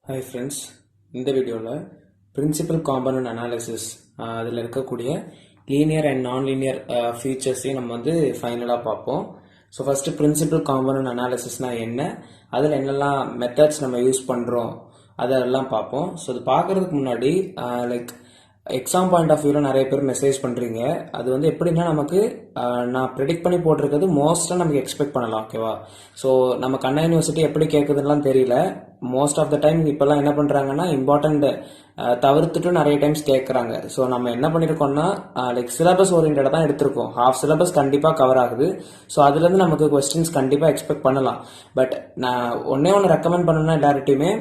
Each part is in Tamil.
ஹாய் ஃப்ரெண்ட்ஸ், இந்த வீடியோவில் பிரின்சிபல் காம்பனன்ட் அனாலிசிஸ் அதில் இருக்கக்கூடிய லீனியர் அண்ட் நான் லீனியர் ஃபீச்சர்ஸையும் நம்ம வந்து ஃபைனலாக பார்ப்போம். ஸோ ஃபஸ்ட்டு பிரின்சிபல் காம்பனன்ட் அனாலிசிஸ்னால் என்ன, அதில் என்னெல்லாம் மெத்தட்ஸ் நம்ம யூஸ் பண்ணுறோம் அதெல்லாம் பார்ப்போம். ஸோ அது பார்க்குறதுக்கு முன்னாடி எக்ஸாம் பாயிண்ட் ஆஃப் வியூவில் நிறைய பேர் மெசேஜ் பண்ணுறீங்க. அது வந்து எப்படின்னா நமக்கு நான் ப்ரெடிக்ட் பண்ணி போட்டிருக்கிறது மோஸ்ட்டாக நமக்கு எக்ஸ்பெக்ட் பண்ணலாம். ஓகேவா? ஸோ நம்ம அண்ணா யூனிவர்சிட்டி எப்படி கேட்குதுலாம் தெரியல. மோஸ்ட் ஆஃப் த டைம் இப்போல்லாம் என்ன பண்ணுறாங்கன்னா இம்பார்ட்டண்ட் தவிர்த்துட்டு நிறைய டைம்ஸ் கேட்குறாங்க. ஸோ நம்ம என்ன பண்ணியிருக்கோம்னா சிலபஸ் ஓரியன்டாக தான் எடுத்திருக்கோம். ஹாஃப் சிலபஸ் கண்டிப்பாக கவர் ஆகுது. ஸோ அதுலேருந்து நமக்கு கொஸ்டின்ஸ் கண்டிப்பாக எக்ஸ்பெக்ட் பண்ணலாம். பட் நான் ஒன்று ரெக்கமெண்ட் பண்ணணும்னா எல்லார்ட்டையுமே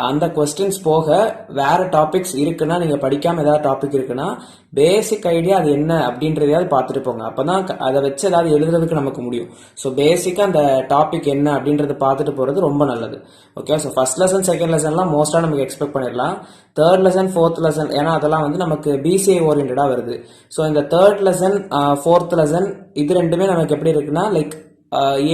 அந்த கொஸ்டின்ஸ் போக வேற டாபிக்ஸ் இருக்குன்னா, நீங்க படிக்காம ஏதாவது டாபிக் இருக்குன்னா பேசிக் ஐடியா அது என்ன அப்படின்றதையாவது பார்த்துட்டு போங்க. அப்பதான் அதை வச்சு ஏதாவது எழுதுறதுக்கு நமக்கு முடியும். ஸோ பேசிக்கா அந்த டாபிக் என்ன அப்படின்றத பார்த்துட்டு போறது ரொம்ப நல்லது. Okay, so first lesson second லெசன்லாம் மோஸ்டா நமக்கு எக்ஸ்பெக்ட் பண்ணிடலாம். தேர்ட் லெசன் ஃபோர்த் லெசன், ஏன்னா அதெல்லாம் வந்து நமக்கு பிசிஐ ஓரியன்டா வருது. ஸோ இந்த தேர்ட் லெசன் ஃபோர்த் லெசன் இது ரெண்டுமே நமக்கு எப்படி இருக்குன்னா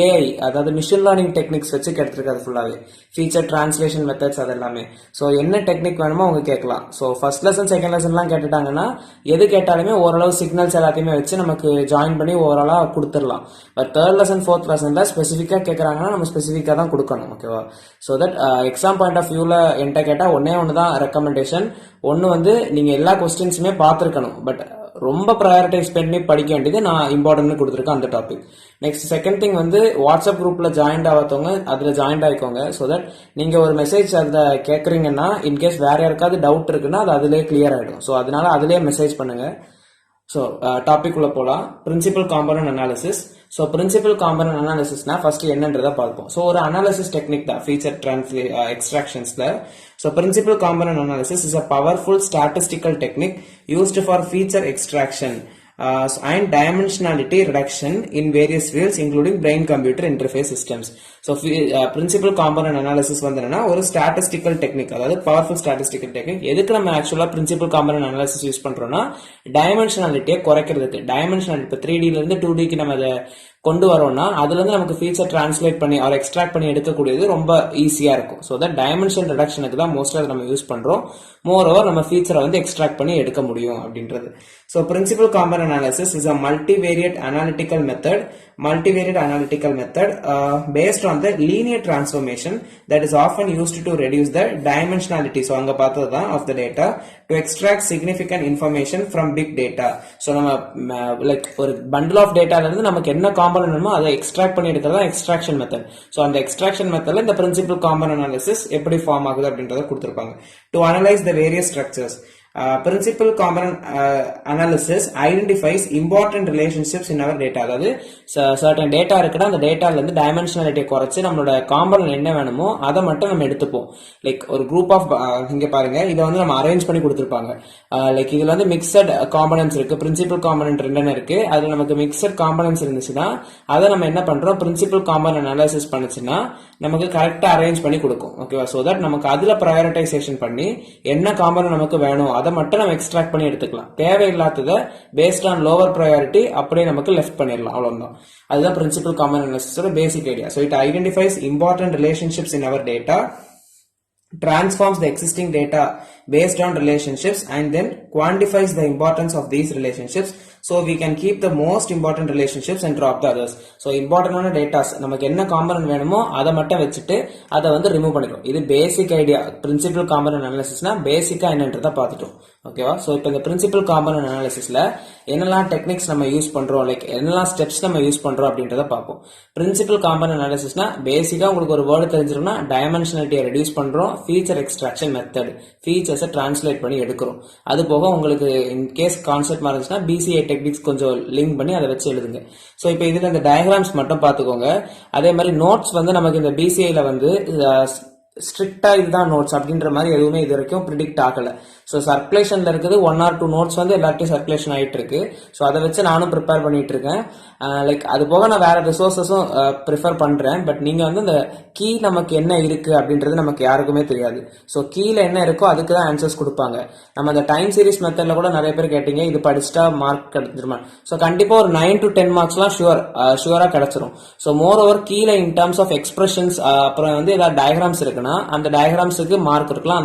ஏஐ, அதாவது மிஷின் லேர்னிங் டெக்னிக்ஸ் வச்சு கிடைச்சிருக்காது ஃபுல்லாகவே. ஃபீச்சர் டிரான்ஸ்லேஷன் மெத்தட்ஸ் அது எல்லாமே. ஸோ என்ன டெக்னிக் வேணுமோ அவங்க கேட்கலாம். ஸோ ஃபர்ஸ்ட் லெசன் செகண்ட் லெசன்லாம் கேட்டுட்டாங்கன்னா எது கேட்டாலுமே ஓரளவு சிக்னல்ஸ் எல்லாத்தையுமே வச்சு நமக்கு ஜாயின் பண்ணி ஓவராலாக கொடுத்துடலாம். பட் தேர்ட் லெசன் ஃபோர்த் லெசனில் ஸ்பெசிஃபிக்காக கேட்குறாங்கன்னா நம்ம ஸ்பெசிஃபிக்காக தான் கொடுக்கணும். ஓகேவா? So that exam point of வியூவில் என்கிட்ட கேட்டால் ஒன்று தான் ரெக்கமெண்டேஷன். ஒன்று வந்து நீங்கள் எல்லா கொஸ்டின்ஸுமே பார்த்துருக்கணும். பட் ரொம்ப ப்ரையாரிட்டைஸ் பண்ணி படிக்க வேண்டியது நான் இம்பார்ட்டன்ட் கொடுத்துருக்கேன் அந்த டாபிக். நெக்ஸ்ட் செகண்ட் திங் வந்து வாட்ஸ்அப் குரூப்ல ஜாயின் ஆகாதவங்க அதுல ஜாயின் ஆயிக்கோங்க. ஸோ தட் நீங்க ஒரு மெசேஜ் அதுல கேட்குறீங்கன்னா இன்கேஸ் வேற யாருக்காவது டவுட் இருக்குன்னா அது அதுலேயே கிளியர் ஆயிடும். ஸோ அதனால அதுலேயே மெசேஜ் பண்ணுங்க. ஸோ டாபிக் உள்ள போலாம். Principal component analysis. So principal component அனாலிசிஸ்னா ஃபர்ஸ்ட் என்னன்றதை பார்ப்போம். ஸோ ஒரு அனாலிசிஸ் டெக்னிக் தான் ஃபீச்சர் எக்ஸ்ட்ராக்ஷன்ஸ்ல. So principal component analysis is a powerful statistical technique used for feature extraction and dimensionality reduction in various fields including brain computer interface systems. So principal component analysis வந்து ஒரு statistical technique, அதாவது powerful statistical technique. எதுக்கு நம்ம ஆக்சுவலா principal component analysis யூஸ் பண்றோம்னா dimensionality குறைக்கிறதுக்கு. dimensionality இப்போ 3D ல இருந்து 2D க்கு நம்ம அதை கொண்டு வரோம்னா அதுல இருந்து நமக்கு ஃபீச்சர் டிரான்ஸ்லேட் பண்ணி ஆர் எக்ஸ்ட்ராக்ட் பண்ணி எடுக்கக்கூடியது ரொம்ப ஈஸியா இருக்கும். ஸோ தட் டைமென்ஷன் ரிடக்ஷனுக்கு தான் மோஸ்ட்லி அதை நம்ம யூஸ் பண்றோம். மோர் ஓவர் நம்ம ஃபீச்சரை வந்து எக்ஸ்ட்ராக்ட் பண்ணி எடுக்க முடியும் அப்படின்றது. So principal component analysis is a multivariate analytical method. Multivariate analytical method based on the linear transformation that is often used to reduce the dimensionality, so anga pathadha of the data to extract significant information from big data. So nama ஒரு bundle of data la irundhu namakku enna component வேணுமோ அதை எக்ஸ்ட்ராக்ட் பண்ணி எடுக்கிறதா எக்ஸ்ட்ராக்ஷன் மெத்தட். ஸோ அந்த எக்ஸ்ட்ராக்ஷன் மெத்தட்ல இந்த பிரின்சிபல் காம்பனன்ட் அனாலிசிஸ் எப்படி ஃபார்ம் ஆகுது அப்படின்றத கொடுத்துருப்பாங்க. To analyse the various structures. Principal component analysis identifies important relationships in our data. அதாவது certain data இருக்குன்னா அந்த டேட்டால இருந்து டைமென்ஷனாலிட்டி குறைச்சு நம்மளோட காம்பனன்ட் என்ன வேணுமோ அதை மட்டும் நம்ம எடுத்துப்போம். ஒரு குரூப் ஆஃப், இங்க பாருங்க இதை வந்து நம்ம அரேஞ்ச் பண்ணி கொடுத்துருப்பாங்க. இதுல வந்து மிக்சட் காம்பனன்ட்ஸ் இருக்கு. பிரின்சிபல் காம்பனன்ட் ரெண்டுன்னு இருக்கு. அதுல நமக்கு மிக்சட் காம்பனன்ட்ஸ் இருந்துச்சுன்னா அதை நம்ம என்ன பண்றோம், பிரின்சிபல் காம்பனன்ட் அனாலிசிஸ் பண்ணுச்சுன்னா நமக்கு கரெக்டா அரேஞ்ச் பண்ணி கொடுக்கும். ஓகேவா? சோ தட் நமக்கு அதுல ப்ரையாரிட்டைசேஷன் பண்ணி என்ன காம்பனன்ட் நமக்கு வேணும் அதை மட்டும் நம்ம எக்ஸ்ட்ராக்ட் பண்ணி எடுத்துக்கலாம். தேவையில்லாததை பேஸ்ட் ஆன் லோவர் ப்ரையாரிட்டி அப்படியே நமக்கு லெஃப்ட் பண்ணிடலாம். அவ்வளவுதான். அதுதான் பிரின்சிபல் காம்பனன்ட் அனாலிசிஸோட basic idea. So it identifies important relationships in our data, transforms the existing data based on relationships, and then quantifies the importance of these relationships so we can keep the most important relationships and drop the others. So important data நமக்கு என்ன காம்பனன்ட் வேணுமோ அதை மட்டும் வச்சுட்டு அதை வந்து ரிமூவ் பண்ணிடும். இது பேசிக் ஐடியா. பிரின்சிபல் காம்பனன்ட் அனாலிசிஸ்னா பேசிக்கா என்னன்றதை பார்த்துட்டோம். ஓகேவா? ஸோ இப்போ இந்த பிரின்சிபல் காம்பனன்ட் அனாலிசிஸ்ல என்னெல்லாம் டெக்னிக்ஸ் நம்ம யூஸ் பண்றோம், என்னெல்லாம் ஸ்டெப்ஸ் நம்ம யூஸ் பண்றோம் அப்படின்றத பார்ப்போம். பிரின்சிபல் காம்பனன்ட் அனாலிசிஸ்னா பேசிக்கா உங்களுக்கு ஒரு வேர்டு தெரிஞ்சிரும்னா டைமென்ஷனாலிட்டியை ரெடியூஸ் பண்றோம், ஃபீச்சர் எக்ஸ்ட்ராக்ஷன் மெத்தட், ஃபீச்சர்ஸை டிரான்ஸ்லேட் பண்ணி எடுக்கிறோம். அது போக உங்களுக்கு இன் கேஸ் கான்செப்ட் மாதிரி இருந்துச்சுன்னா பிசிஐ டெக்னிக்ஸ் கொஞ்சம் லிங்க் பண்ணி அதை வச்சு எழுதுங்க. ஸோ இப்போ இதுல இந்த டயக்ராம்ஸ் மட்டும் பார்த்துக்கோங்க. அதே மாதிரி நோட்ஸ் வந்து நமக்கு இந்த பிசிஐல வந்து ஸ்ட்ரிக்டா இதுதான் நோட்ஸ் அப்படின்ற மாதிரி எதுவுமே இது வரைக்கும் ப்ரிடிக்ட் ஆகல. ஸோ சர்க்குலேஷன்ல இருக்குது 1 or 2 நோட்ஸ் வந்து எல்லாத்தையும் சர்க்குலேஷன் ஆயிட்டு இருக்கு. ஸோ அதை வச்சு நானும் ப்ரிப்பேர் பண்ணிட்டு இருக்கேன். அது போக நான் வேற ரிசோர்சஸும் ப்ரிஃபர் பண்றேன். பட் நீங்க வந்து இந்த கீ நமக்கு என்ன இருக்கு அப்படின்றது நமக்கு யாருக்குமே தெரியாது. ஸோ கீழே என்ன இருக்கோ அதுக்கு தான் ஆன்சர்ஸ் கொடுப்பாங்க. நம்ம அந்த டைம் சீரிஸ் மெத்தட்ல கூட நிறைய பேர் கேட்டீங்க இது படிச்சுட்டா மார்க் கிடைச்சிருமா. ஸோ கண்டிப்பா ஒரு 9 to 10 மார்க்ஸ்லாம் ஷுவரா கிடைச்சிரும். ஸோ மோர் ஓவர் கீழே இன் டர்ம்ஸ் ஆஃப் எக்ஸ்பிரஷன்ஸ் அப்புறம் வந்து ஏதாவது டயக்ராம்ஸ் இருக்குன்னா இருக்குன்னா அந்த டயக்ராம்ஸுக்கு மார்க் இருக்கலாம்,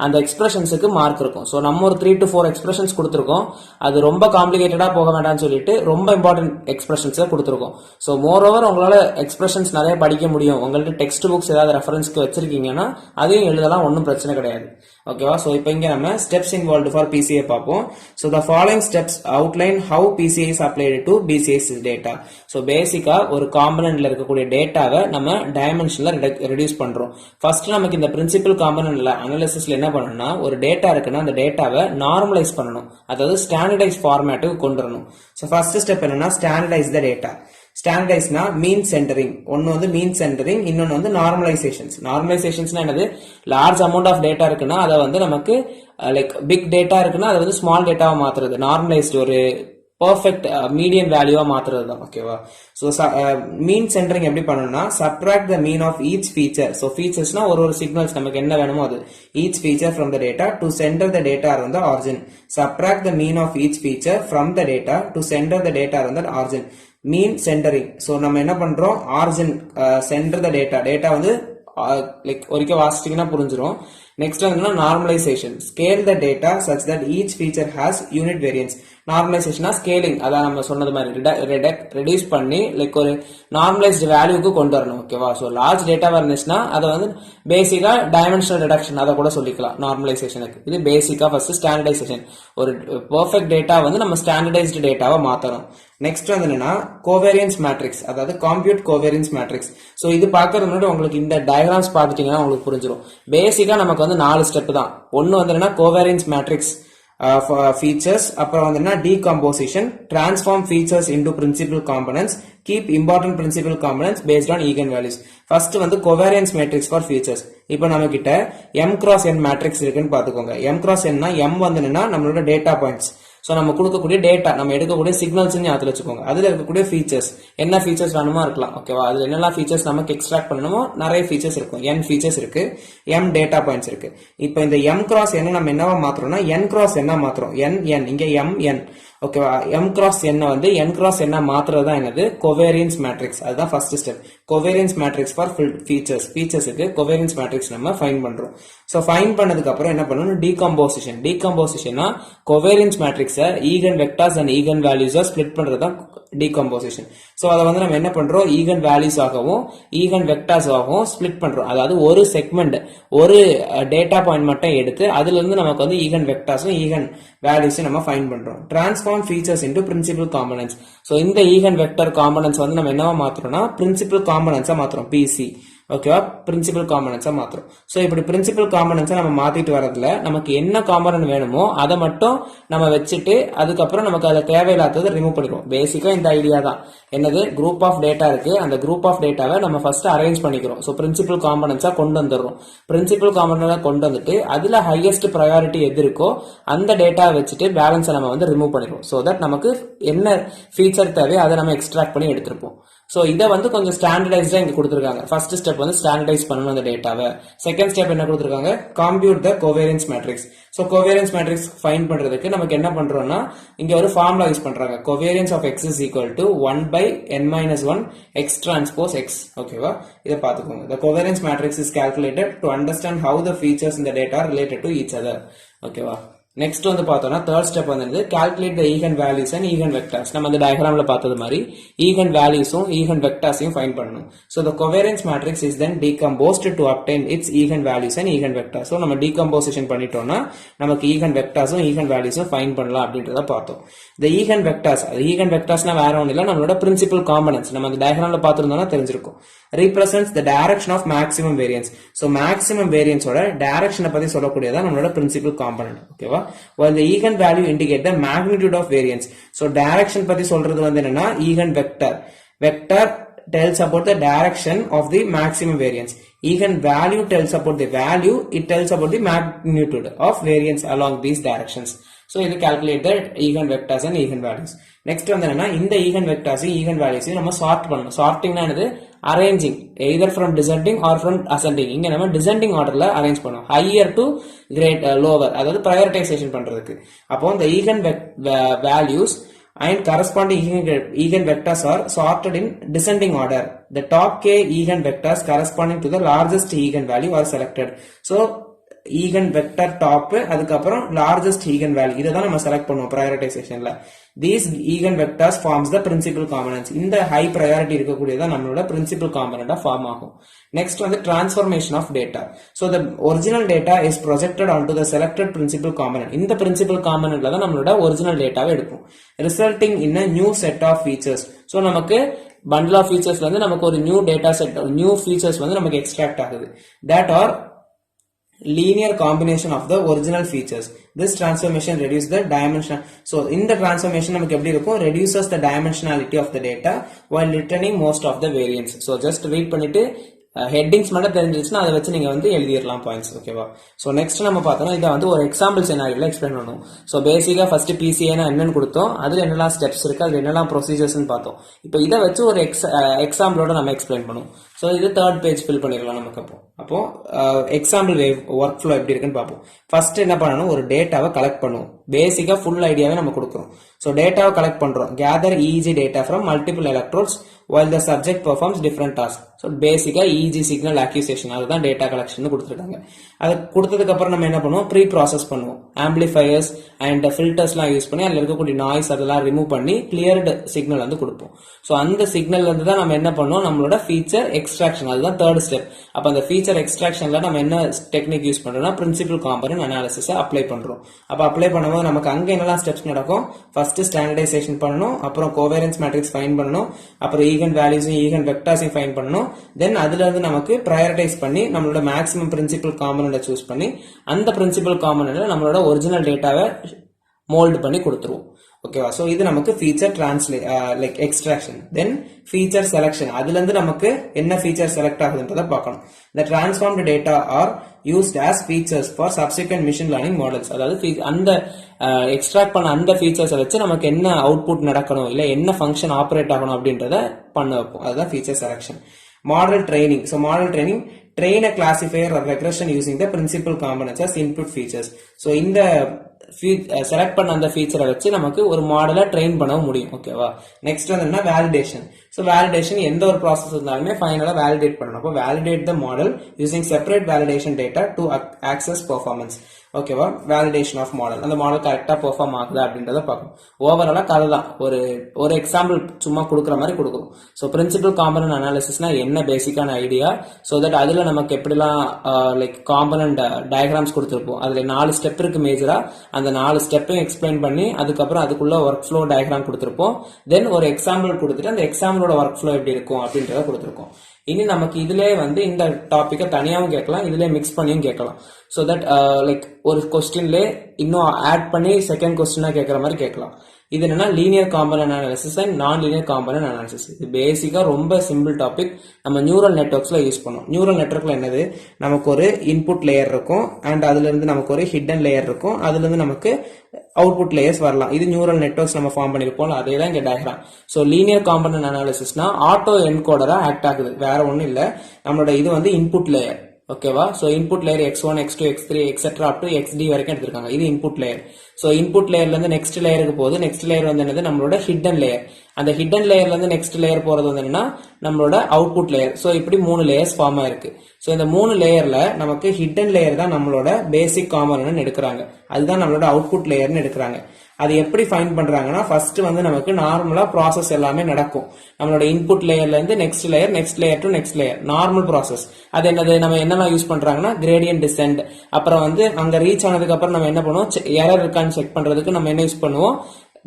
அந்த எக்ஸ்பிரஷன்ஸுக்கு மார்க் இருக்கும். ஸோ நம்ம ஒரு 3 to 4 எக்ஸ்பிரஷன்ஸ் கொடுத்துருக்கோம். அது ரொம்ப காம்ப்ளிகேட்டடா போக வேண்டாம்னு சொல்லிட்டு ரொம்ப இம்பார்ட்டன்ட் எக்ஸ்பிரஷன்ஸ் கொடுத்துருக்கோம். ஸோ மோர் ஓவர் உங்களால எக்ஸ்பிரஷன்ஸ் நிறைய படிக்க முடியும். உங்களுக்கு டெக்ஸ்ட் புக்ஸ் ஏதாவது ரெஃபரன்ஸ்க்கு வச்சிருக்கீங்கன்னா அதையும் எழுதலாம், ஒன்றும் பிரச்சனை கிடையாது. ஓகேவா? ஸோ இப்போ இங்க நம்ம ஸ்டெப்ஸ் இன்வால்வ்டு ஃபார் பிசிஏ பார்ப்போம். So the following steps outline how PCA is applied to PCA's data. So பேசிக்கா ஒரு காம்பனன்ட்ல இருக்கக்கூடிய டேட்டாவை நம்ம டைமென்ஷன்ல ரெடியூஸ் பண்றோம். ஃபர்ஸ்ட் நமக்கு இந்த பிரின்சிபல் காம்பனன்ட்ல அனாலிசிஸ்ல என்ன பண்ணணும்னா, ஒரு டேட்டா இருக்குன்னா அந்த டேட்டாவை நார்மலைஸ் பண்ணணும், அதாவது ஸ்டாண்டர்டைஸ் ஃபார்மேட்டுக்கு கொண்டு வரணும். ஸோ ஃபர்ஸ்ட் ஸ்டெப் என்னன்னா ஸ்டாண்டர்டைஸ் த டேட்டா. ஸ்டாண்டர்டைஸ்னா மீன் சென்டரிங், ஒன்னு வந்து மீன் சென்டரிங், இன்னொன்னு வந்து நார்மலைசேஷன்ஸ். நார்மலைசேஷன்ஸ்னா என்னது, லார்ஜ் அமௌண்ட் ஆஃப் டேட்டா இருக்குன்னா அதை வந்து நமக்கு லைக் பிக் டேட்டா இருக்குன்னா அதை வந்து ஸ்மால் டேட்டாவா மாத்துறது, நார்மலைஸ்டு ஒரு பர்ஃபெக்ட் மீடியன் வேல்யூவா மாத்துறது தான். ஓகேவா? ஸோ மீன் சென்டரிங் எப்படி பண்ணணும்னா, subtract the mean of each feature. So ஃபீச்சர்ஸ்னா ஒரு சிக்னல்ஸ் நமக்கு என்ன வேணுமோ அது, each feature from the data to center the data around the origin. Subtract the mean of each feature from the data to center the data around the origin. Mean centering. So நம்ம என்ன பண்றோம், ஆரிஜின் சென்டர் த டேட்டா வந்து லைக் ஒரிக்க வாசிட்டீங்கன்னா புரிஞ்சிடும். நெக்ஸ்ட் வந்து normalization, scale the data such that each feature has unit variance. நார்மலைசேஷனா ஸ்கேலிங், அதான் நம்ம சொன்னது மாதிரி ரெடியூஸ் பண்ணி லைக் ஒரு நார்மலைஸ்டு வேல்யூக்கு கொண்டு வரணும். ஓகேவா? ஸோ லார்ஜ் டேட்டாவா இருந்துச்சுன்னா அதை வந்து பேசிக்கா டைமென்ஷனல் ரிடக்ஷன் அதை கூட சொல்லிக்கலாம் நார்மலைசேஷனுக்கு. இது பேசிக்கா ஃபர்ஸ்ட் ஸ்டாண்டர்டைசேஷன். ஒரு பெர்ஃபெக்ட் டேட்டா வந்து நம்ம ஸ்டாண்டர்டைஸ்டு டேட்டாவை மாத்தணும். நெக்ஸ்ட் வந்து என்னன்னா கோவேரியன்ஸ் மேட்ரிக்ஸ், அதாவது காம்ப்யூட் கோவேரியன்ஸ் மேட்ரிக்ஸ். ஸோ இது பார்க்கறது முன்னாடி உங்களுக்கு இந்த டயக்ராம்ஸ் பார்த்துட்டீங்கன்னா உங்களுக்கு புரிஞ்சிடும். பேசிக்கா நமக்கு வந்து 4 ஸ்டெப் தான். ஒன்னு வந்து என்னன்னா கோவேரியன்ஸ் மேட்ரிக்ஸ் ஃபீச்சர்ஸ், அப்புறம் வந்து decomposition, transform features into principal components, keep important principal components based on eigen values. First வந்து கோவேரியன்ஸ் மேட்ரிக்ஸ் ஃபார் ஃபீச்சர்ஸ். இப்போ நம்ம கிட்ட m cross n மேட்ரிக்ஸ் இருக்குன்னு பாத்துக்கோங்க. m cross n னா m வந்து என்னன்னா நம்மளோட டேட்டா பாயிண்ட்ஸ். ஸோ நம்ம கொடுக்கக்கூடிய டேட்டா, நம்ம எடுக்கக்கூடிய சிக்னல்ஸ் ஞாபகத்தில் வச்சுக்கோங்க. அதுல இருக்கக்கூடிய ஃபீச்சர்ஸ், என்ன ஃபீச்சர்ஸ் வேணுமோ இருக்கலாம். ஓகேவா? அதுல என்னெல்லாம் ஃபீச்சர்ஸ் நமக்கு எக்ஸ்ட்ராக்ட் பண்ணணுமோ நிறைய ஃபீச்சர்ஸ் இருக்கும். n ஃபீச்சர்ஸ் இருக்கு, m டேட்டா பாயிண்ட்ஸ் இருக்கு. இப்போ இந்த m cross n நம்ம என்னவா மாத்துறோம்னா n cross n மாத்துறோம். n இங்க m. ஓகேவா? m cross n வந்து n cross n மாத்துறது தான் என்னது, கோவேரியன்ஸ் மேட்ரிக்ஸ். அதுதான் first step. Covariance matrix for ஃபீச்சர்ஸுக்கு கோவேரியன்ஸ் மேட்ரிக்ஸ் நம்ம ஃபைண்ட் பண்றோம். ஸோ ஃபைண்ட் பண்ணதுக்கு அப்புறம் என்ன பண்ணணும், டீகம்போசிஷன். டீகம்போசிஷனா கோவேரியன்ஸ் மேட்ரிக்ஸை ஈகன் வெக்டார்ஸ் அண்ட் ஈகன் வேல்யூஸா ஸ்பிளிட் பண்றது தான் டீகம்போசிஷன். ஸோ அதை வந்து நம்ம என்ன பண்றோம், ஈகன் வேல்யூஸ் ஆகவும் ஈகன் வெக்டார்ஸ் ஆகவும் ஸ்பிளிட் பண்றோம். அதாவது ஒரு செக்மெண்ட், ஒரு டேட்டா பாயிண்ட் மட்டும் எடுத்து அதுல இருந்து நமக்கு வந்து ஈகன் வெக்டார்ஸும் ஈகன் வேல்யூஸும் நம்ம ஃபைண்ட் பண்றோம். Transform features into principal components. So இந்த ஈகன் வெக்டர் காம்பனன்ட்ஸ் வந்து நம்ம என்னவா மாத்துறோம்னா பிரின்சிபல் காம்பனன்ட்ஸா மாத்துறோம், பிசி. ஓகேவா? பிரின்சிபல் காம்பனன்ட்ஸா மாத்துறோம். சோ இப்படி பிரின்சிபல் காம்பனன்ட்ஸா நம்ம மாத்திட்டு வரதுல நமக்கு என்ன காம்பனன்ட் வேணுமோ அதை மட்டும் நம்ம வச்சுட்டு அதுக்கப்புறம் நமக்கு அதை தேவையில்லாததை ரிமூவ் பண்ணிடுவோம். பேசிக்கா இந்த ஐடியா தான். என்னது, குரூப் ஆஃப் டேட்டா இருக்கு, அந்த குரூப் ஆஃப் டேட்டாவை நம்ம ஃபர்ஸ்ட் அரேஞ்ச் பண்ணிக்கிறோம். ஸோ பிரின்சிபல் காம்பனன்ட்ஸா கொண்டு வந்துடுறோம். பிரின்சிபல் காம்பனன்ட் கொண்டு வந்துட்டு அதுல ஹையஸ்ட் ப்ரையாரிட்டி எது இருக்கோ அந்த டேட்டாவை வச்சுட்டு பேலன்ஸை நம்ம வந்து ரிமூவ் பண்ணிடுவோம். ஸோ தட் நமக்கு என்ன ஃபீச்சர் தேவையோ அதை நம்ம எக்ஸ்ட்ராக்ட் பண்ணி எடுத்திருப்போம். சோ இதை வந்து கொஞ்சம் ஸ்டாண்டர்டைஸ்டா இங்க கொடுத்திருக்காங்க. ஃபர்ஸ்ட் ஸ்டெப் வந்து ஸ்டாண்டர்டைஸ் பண்ணணும் அந்த டேட்டாவை. செகண்ட் ஸ்டெப் என்ன கொடுத்திருக்காங்க, compute the covariance matrix. So covariance matrix find பண்றதுக்கு நமக்கு என்ன பண்றோம்னா இங்க ஒரு ஃபார்முலா யூஸ் பண்றாங்க. Covariance of x is equal to 1/n-1 x transpose x. ஓகேவா? இதை பாத்துக்கோங்க. The covariance matrix is calculated to understand how the features in the data are related to each other. ஓகேவா? நெக்ஸ்ட் வந்து பார்த்தோம்னா தேர்ட் ஸ்டெப் வந்து calculate the eigen values and eigen vectors. நம்ம அந்த டயக்ராம்ல பார்த்தது மாதிரி ஈகன் வேல்யூஸும் ஈகன் வெக்டர்ஸையும் ஃபைண்ட் பண்ணணும். So the covariance matrix is then decomposed to obtained it's eigen values and eigen vectors. So நம்ம டீகம்போசிஷன் பண்ணிட்டோம்னா நமக்கு ஈகன் வெக்டர்ஸும் ஈகன் வேல்யூஸும் ஃபைண்ட் பண்ணலாம் அப்படின்றத பார்த்தோம். இந்த ஈகன் வெக்டர்ஸ், ஈகன் வெக்டர்ஸ்னா வேற ஒன்றும் இல்லை, நம்மளோட பிரின்சிபல் காம்பனன்ட்ஸ். நம்ம அந்த டயக்ராம்ல பார்த்திருந்தோம்னா தெரிஞ்சிருக்கும். represents the direction of maximum variance. So maximum variance ஓட direction பத்தி சொல்லக்கூடியதா நம்மளோட principal component. ஓகேவா? while the eigen value indicate the magnitude of variance. So direction பத்தி சொல்றது வந்து என்னன்னா eigen vector tells about the direction of the maximum variance. Eigen value tells about the value, it tells about the magnitude of variance along these directions. So இது calculate the eigen vectors and eigen values. Next வந்து என்னன்னா இந்த eigen vectors eigen values நம்ம சார்ட் பண்ணணும். சார்ட்டிங்னா என்னது, arranging either from descending or from ascending. இங்க நம்ம descending ஆர்டர்ல அரேஞ்ச் பண்ணுவோம், higher to great lower, அதாவது prioritization பண்றதுக்கு. அப்போ இந்த eigen values and corresponding eigenvectors are sorted in descending order. The top k eigenvectors corresponding to the largest eigenvalue are selected. So eigenvector top அதுக்கப்புறம் largest eigenvalue இதை தான் நம்ம செலக்ட் பண்ணுவோம் prioritizationல. These eigenvectors forms the principal components. இந்த high priority இருக்கக்கூடியதான் நம்மளோட principal component form ஆகும். Next வந்து transformation of data. So the original data is projected onto the selected principal component. இந்த principal componentல தான் நம்மளோட original dataவை எடுப்போம். Resulting in a new set of features. So நமக்கு bundle of features வந்து நமக்கு ஒரு new data set, new features வந்து நமக்கு extract ஆகுது. That are linear combination of the original features. This transformation reduces the dimension. So in the transformation நமக்கு எப்படி இருக்கும், reduces the dimensionality of the data while returning most of the variance. So just read பண்ணிட்டு ஹெட்டிங்ஸ் மட்டும் தெரிஞ்சிருச்சுன்னா அதை வச்சு நீங்க வந்து எழுதிடலாம் பாயிண்ட்ஸ். ஓகேவா? ஸோ நெக்ஸ்ட் நம்ம பார்த்தோம்னா இதை வந்து ஒரு எக்ஸாம்பிள் சினாரியோல எக்ஸ்பிளைன் பண்ணுவோம். ஸோ பேசிக்கா ஃபர்ஸ்ட் பிசிஏனா என்னன்னு கொடுத்தோம், அதுல என்னெல்லாம் ஸ்டெப்ஸ் இருக்கு, அதுல என்னெல்லாம் ப்ரொசீஜர்ஸ் பார்த்தோம். இப்போ இதை வச்சு ஒரு எக்ஸாம்பிளோட நம்ம எக்ஸ்பிளைன் பண்ணுவோம். ஸோ இது தேர்ட் பேஜ் ஃபில் பண்ணிடலாம் நமக்கு. அப்போ எக்ஸாம்பிள் ஒர்க் ஃப்ளோ எப்படி இருக்குன்னு பார்ப்போம். ஃபர்ஸ்ட் என்ன பண்ணணும், ஒரு டேட்டாவை கலெக்ட் பண்ணுவோம். பேசிக்கா ஃபுல் ஐடியாவே நம்ம கொடுக்குறோம். ஸோ டேட்டாவை கலெக்ட் பண்றோம். Gather EEG data from multiple electrodes while the subject performs different tasks. So பேசிக்கா EEG சிக்னல் அக்யூசேஷன் அதுதான் டேட்டா கலெக்ஷன் கொடுத்துருக்காங்க. அது கொடுத்ததுக்கு அப்புறம் நம்ம என்ன பண்ணுவோம், ப்ரீ ப்ராசஸ் பண்ணுவோம். ஆம்பிளிஃபயர்ஸ் அண்ட் ஃபில்டர்ஸ்லாம் யூஸ் பண்ணி அதுல இருக்கக்கூடிய நாய்ஸ் அதெல்லாம் ரிமூவ் பண்ணி கிளியர்டு சிக்னல் வந்து கொடுப்போம். ஸோ அந்த சிக்னல் வந்து தான் நம்ம என்ன பண்ணுவோம், நம்மளோட ஃபீச்சர் எக்ஸ்ட்ராக்ஷன், அதுதான் தேர்ட் ஸ்டெப். அப்ப அந்த ஃபீச்சர் எக்ஸ்ட்ராக்ஷன்ல நம்ம என்ன டெக்னிக் யூஸ் பண்றோம்னா பிரின்சிபல் காம்பனன்ட் அனாலிசிஸ் அப்ளை பண்றோம். அப்ப அப்ளை பண்ணும்போது நமக்கு அங்க என்னெல்லாம் ஸ்டெப்ஸ் நடக்கும், ஃபர்ஸ்ட் ஸ்டாண்டர்டைசேஷன் பண்ணணும், அப்புறம் கோவேரியன்ஸ் மேட்ரிக்ஸ் ஃபைண்ட் பண்ணணும், அப்புறம் ஈகன் வேல்யூஸையும் ஈகன் வெக்டார்ஸையும் ஃபைண்ட் பண்ணணும். தென் அதுல இருந்து நமக்கு ப்ரையாரிட்டைஸ் பண்ணி நம்மளோட மேக்ஸிமம் பிரின்சிபல் காம்பனன்ட் சூஸ் பண்ணி அந்த பிரின்சிபல் காம்பனன்ட்ல நம்மளோட ஒரிஜினல் டேட்டாவை மோல்ட் பண்ணி கொடுத்துருவோம். ஓகேவா? சோ இது நமக்கு ஃபீச்சர் லைக் எக்ஸ்ட்ராக்ஷன். தென் ஃபீச்சர் செலக்ஷன், அதுல இருந்து நமக்கு என்ன ஃபீச்சர் செலக்ட் ஆகுதுன்றத பார்க்கணும். The transformed data are used as features for subsequent machine learning models. அதாவது அந்த எக்ஸ்ட்ராக்ட் பண்ண அந்த ஃபீச்சர்ஸை வச்சு நமக்கு என்ன அவுட்புட் நடக்கணும், இல்ல என்ன ஃபங்க்ஷன் ஆப்ரேட் ஆகணும் அப்படின்றத பண்ண வைப்போம். அதுதான் feature selection. Model training. So model training, train a classifier or regression using the principal components as input features. So இந்த செலக்ட் பண்ண அந்த ஃபீச்சரை வச்சு நமக்கு ஒரு மாடலை ட்ரெயின் பண்ண முடியும். ஓகேவா? நெக்ஸ்ட் வந்து என்ன, வேலிடேஷன். ஸோ வேலிடேஷன் எந்த ஒரு ப்ராசஸ் இருந்தாலுமே ஃபைனலா வேலிடேட் பண்ணணும். அப்போ validate the model using separate validation data to access performance. ஓகேவா? வேலிடேஷன் ஆஃப் மாடல், அந்த மாடல் கரெக்டா பெர்ஃபார்ம் ஆகுதா அப்படின்றத பார்க்கணும். ஓவராலா கதை தான், ஒரு எக்ஸாம்பிள் சும்மா கொடுக்குற மாதிரி கொடுக்கணும். ஸோ பிரின்சிபல் காம்பனன்ட் அனாலிசிஸ்னா என்ன பேசிக்கான ஐடியா, ஸோ தட் அதுல நமக்கு எப்படிலாம் லைக் காம்பனன்ட் டயக்ராம்ஸ் கொடுத்துருப்போம். அதுல 4 ஸ்டெப் இருக்கு மேஜரா, அந்த 4 ஸ்டெப்பையும் எக்ஸ்பிளைன் பண்ணி அதுக்கப்புறம் அதுக்குள்ள ஒர்க் ஃப்ளோ டயக்ராம் கொடுத்துருப்போம். தென் ஒரு எக்ஸாம்பிள் கொடுத்துட்டு அந்த எக்ஸாம்பிளோட ஒர்க் ஃப்ளோ எப்படி இருக்கும் அப்படின்றத கொடுத்துருக்கோம். இனி நமக்கு இதுல வந்து இந்த டாபிக்கை தனியாவும் கேட்கலாம், இதுல மிக்ஸ் பண்ணியும் கேட்கலாம். சோ தட் லைக் ஒரு கொஸ்டின்ல இன்னும் ஆட் பண்ணி செகண்ட் கொஸ்டினா கேட்கற மாதிரி கேட்கலாம். இது என்னன்னா லீனியர் காம்பனன்ட் அனாலிசிஸ் அண்ட் நான் லீனியர் காம்பனன்ட் அனாலிசிஸ். இது பேசிக்கா ரொம்ப சிம்பிள் டாபிக். நம்ம நியூரல் நெட்வொர்க்ஸ்ல யூஸ் பண்ணுவோம். நியூரல் நெட்வொர்க்ல என்னது, நமக்கு ஒரு இன்புட் லேயர் இருக்கும் அண்ட் அதுல இருந்து நமக்கு ஒரு ஹிடன் லேயர் இருக்கும், அதுல இருந்து நமக்கு அவுட்புட் லேயர்ஸ் வரலாம். இது நியூரல் நெட்வொர்க்ஸ் நம்ம ஃபார்ம் பண்ணிருப்போம், அதே தான் இங்க டயக்ராம். சோ லீனியர் காம்பனன்ட் அனாலிசிஸ்னா ஆட்டோ என்கோடரா ஆக்ட் ஆகுது, வேற ஒண்ணும் இல்ல. நம்மளோட இது வந்து இன்புட் லேயர். ஓகேவா? So input layer x1 x2 x3 etcetera up to xd வரைக்கும் எடுத்திருக்காங்க. இது இன்புட் லேயர். சோ இன்புட் லேயர்ல இருந்து நெக்ஸ்ட் லேயருக்கு போகுது. நெக்ஸ்ட் லேயர் வந்து என்னது, நம்மளோட ஹிடன் லேயர். அந்த ஹிடன் லேயர்ல இருந்து நெக்ஸ்ட் லேயர் போறது வந்து என்னன்னா நம்மளோட அவுட்புட் லேயர். சோ இப்படி 3 லேயர்ஸ் ஃபார்ம் ஆயிருக்கு. சோ இந்த 3 லேயர்ல நமக்கு ஹிடன் லேயர் தான் நம்மளோட பேசிக் காம்பனன்ட் எடுக்கிறாங்க, அதுதான் நம்மளோட அவுட்புட் லேயர்னு எடுக்கிறாங்க. அது எப்படி ஃபைண்ட் பண்றாங்கன்னா, ஃபர்ஸ்ட் வந்து நமக்கு நார்மலா ப்ராசஸ் எல்லாமே நடக்கும். நம்மளோட இன்புட் லேயர்ல இருந்து next layer to next layer, normal process. அது என்னது, நம்ம என்னெல்லாம் யூஸ் பண்றாங்கன்னா கிரேடியன்ட் டிசென்ட். அப்புறம் வந்து அங்க ரீச் ஆனதுக்கு அப்புறம் நம்ம என்ன பண்ணுவோம், எரர் இருக்கான்னு செக் பண்றதுக்கு நம்ம என்ன யூஸ் பண்ணுவோம்,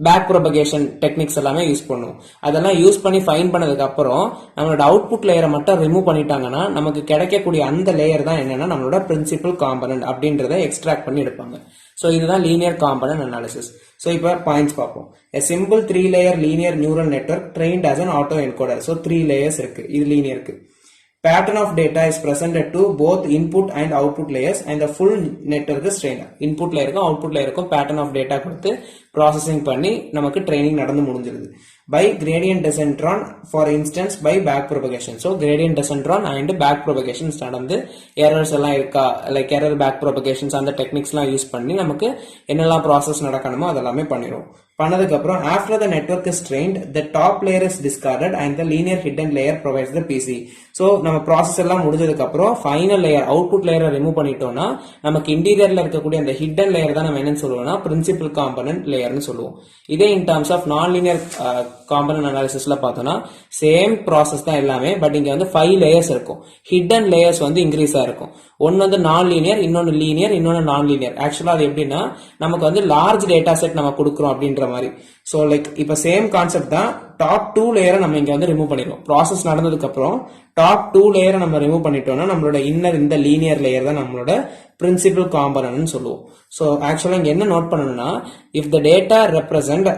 பேக் ப்ரொபகேஷன் டெக்னிக்ஸ் எல்லாமே யூஸ் பண்ணுவோம். அதெல்லாம் யூஸ் பண்ணி ஃபைண்ட் பண்ணதுக்கு அப்புறம் நம்மளோட அவுட்புட் லேயரை மட்டும் ரிமூவ் பண்ணிட்டாங்கன்னா நமக்கு கிடைக்கக்கூடிய அந்த லேயர் தான் என்னன்னா நம்மளோட பிரின்சிபல் காம்பனன்ட் அப்படின்றத எக்ஸ்ட்ராக்ட் பண்ணி எடுப்பாங்க. சோ இதுதான் லீனியர் காம்பனன்ட் அனாலிசிஸ். சோ இப்ப பாயிண்ட்ஸ் பார்ப்போம். A simple 3-layer linear neural network trained as an autoencoder. So 3 layers இருக்கு, இது லீனியருக்கு. Pattern of data is presented to both input and output layers and the full network is trained. Input layer output layer pattern of data கொடுத்து ப்ராசஸிங் பண்ணி நமக்கு ட்ரைனிங் நடந்து முடிஞ்சிருது. பை கிரேடியன்ட் டெசன்ட்ரான் for instance by back propagation. So gradient டெசன்ட்ரான் அண்ட் பேக் ப்ரொபகேஷன்ஸ் நடந்து எரர்ஸ் எல்லாம் இருக்கா, லைக் எரர் பேக் ப்ரொபகேஷன்ஸ் அந்த டெக்னிக்ஸ்லாம் யூஸ் பண்ணி நமக்கு என்னெல்லாம் ப்ராசஸ் நடக்கணுமோ அதெல்லாமே பண்ணிடும். பண்ணதுக்கு அப்புறம் after the network is trained the top layer is discarded and the linear hidden layer provides the PC. So நம்ம ப்ராசஸ் எல்லாம் முடிஞ்சதுக்கு அப்புறம் ஃபைனல் லேயர் அவுட்புட் லேயரை ரிமூவ் பண்ணிட்டோம்னா நமக்கு இன்டீரியர்ல இருக்கக்கூடிய அந்த ஹிடன் லேயர் தான் நம்ம என்னன்னு சொல்லுவோம்னா பிரின்சிபல் காம்பனன்ட் லேயர்னு சொல்லுவோம். இதே இன் டர்ம்ஸ் ஆஃப் நான் லீனியர் காம்பனன்ட் அனாலிசிஸ்ல பார்த்தோம்னா சேம் ப்ராசஸ் தான் எல்லாமே, பட் இங்க வந்து 5 லேயர்ஸ் இருக்கும். ஹிடன் லேயர்ஸ் வந்து இன்க்ரீஸா இருக்கும். ஒன்னு வந்து நான் லீனியர், இன்னொன்னு லீனியர், இன்னொன்னு நான் லீனியர். ஆக்சுவலா அது எப்படின்னா நமக்கு வந்து லார்ஜ் டேட்டா செட் நம்ம கொடுக்குறோம் அப்படின்ற மாதிரி. ஸோ லைக் இப்ப சேம் கான்செப்ட் தான். டாப் 2 லேயரை நம்ம இங்க வந்து ரிமூவ் பண்ணிடுவோம். ப்ராசஸ் நடந்ததுக்கு அப்புறம் டாப் 2 லேயரை நம்ம ரிமூவ் பண்ணிட்டோம்னா நம்மளோட இன்னர் இந்த லீனியர் லேயர் தான் நம்மளோட பிரின்சிபல் காம்பனன்ட் சொல்லுவோம். ஸோ ஆக்சுவலா இங்க என்ன நோட் பண்ணணும்னா if the data represent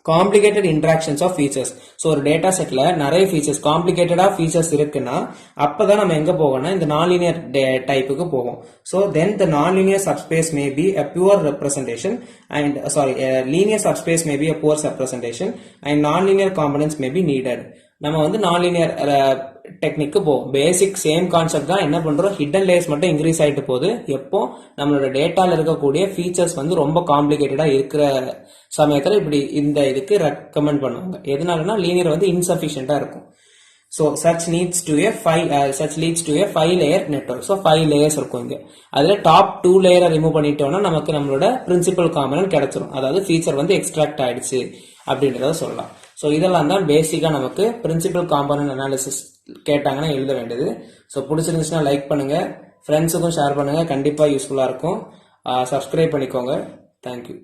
complicated interactions of features. So ஒரு டேட்டா செட்ல நிறைய ஃபீச்சர்ஸ் காம்ப்ளிகேட்டடா ஃபீச்சர்ஸ் இருக்குன்னா அப்பதான் நம்ம எங்க போவோம்னா இந்த நான் லீனியர் டைப்புக்கு போவோம். ஸோ தென் த நான் linear subspace may be a pure representation and linear subspace may be a poor representation and non-linear components may be needed. நம்ம வந்து நான் லீனியர் டெக்னிக்கு போவோம். பேசிக் சேம் கான்செப்ட் தான். என்ன பண்றோம், ஹிடன் லேயர்ஸ் மட்டும் இன்க்ரீஸ் ஆயிட்டு போகுது. எப்போ நம்மளோட டேட்டால இருக்கக்கூடிய ஃபீச்சர்ஸ் வந்து ரொம்ப காம்ப்ளிகேட்டடா இருக்கிற சமயத்துல இப்படி இந்த இதுக்கு ரெக்கமெண்ட் பண்ணுவாங்க. எதனாலனா லீனியர் வந்து இன்சஃபிஷியன்டா இருக்கும். So such leads to a 5 layer network. So 5 layers இருக்கும் இங்க. அதுல டாப் 2 லேயரை ரிமூவ் பண்ணிட்டோம்னா நமக்கு நம்மளோட பிரின்சிபல் காம்பனன்ட் கிடைச்சிரும். அதாவது ஃபீச்சர் வந்து எக்ஸ்ட்ராக்ட் ஆயிடுச்சு அப்படின்றத சொல்லலாம். ஸோ இதெல்லாம் தான் பேசிக்கா நமக்கு பிரின்சிபல் காம்பனன்ட் அனாலிசிஸ் கேட்டாங்கன்னா எழுத வேண்டியது. ஸோ பிடிச்சிருந்துச்சுன்னா லைக் பண்ணுங்க, ஃப்ரெண்ட்ஸுக்கும் ஷேர் பண்ணுங்க, கண்டிப்பா யூஸ்ஃபுல்லா இருக்கும். சப்ஸ்கிரைப் பண்ணிக்கோங்க. தேங்க்யூ.